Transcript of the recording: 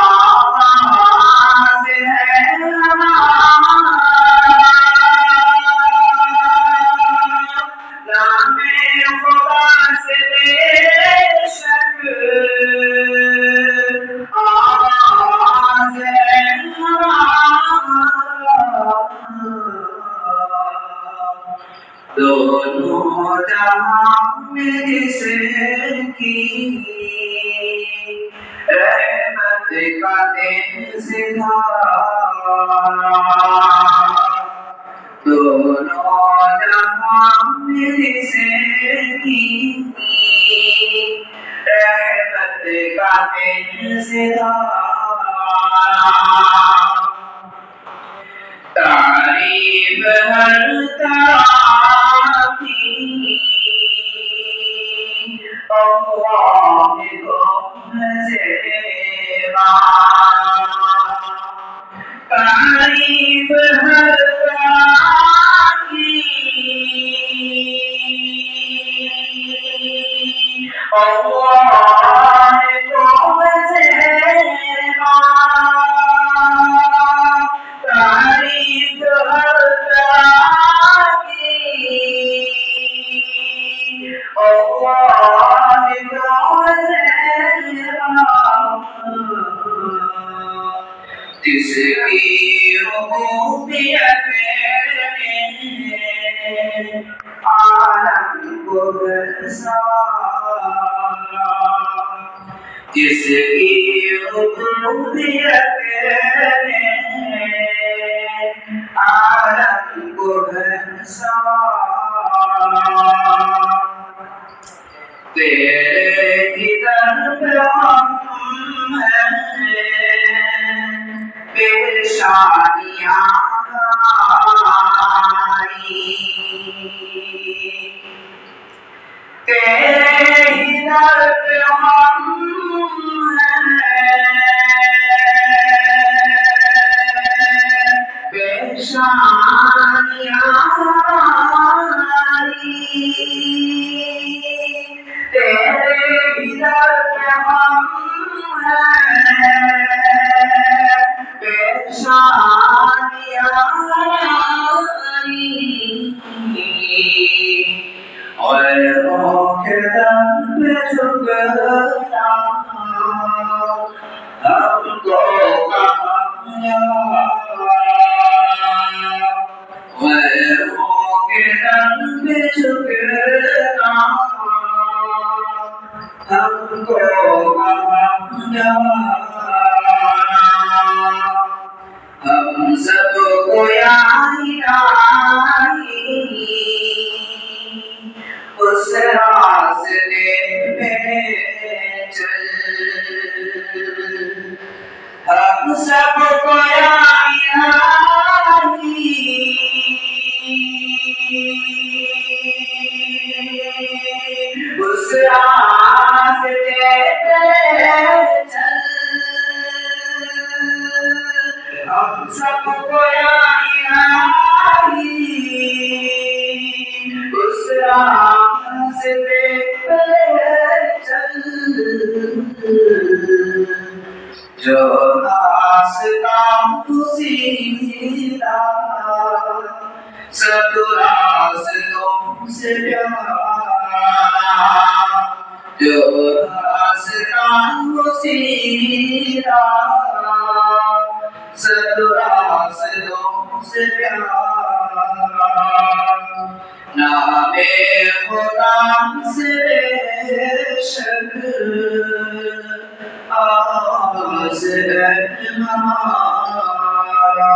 आवाज़ है नामे खुदा से बेशक आवाज़ है दोनों जहां में जिसकी रहमत का इज़हार दोनों जहां में जिसकी रहमत का इज़हार तारीफ हर तरह की अल्लाह को ज़ेबा तारीफ हर तरह की अल्लाह को ज़ेबा तारीफ हर तरह की अल्लाह को ज़ेबा जिसकी रुबूबियत ने आलम को बरसाया जिसकी रुबूबियत ने आलम को बरसाया तेरे दर पे हम पेशानियां तेरे दर पे हम पेशानियां तेरे दर पे हम और के दम पे झुकना हमको के दम पे झुकना हमको हम सबको उस रास्ते में चल हम सबको उस रास्ते पे चल हम सबको उस रास्ते पे चल जो रास्ता सीधा सब रास्तों से प्यारा जो रास्ता सीधा सब रास्तों से प्यारा नामे खुदा से बेशक आवाज़ है हमारा।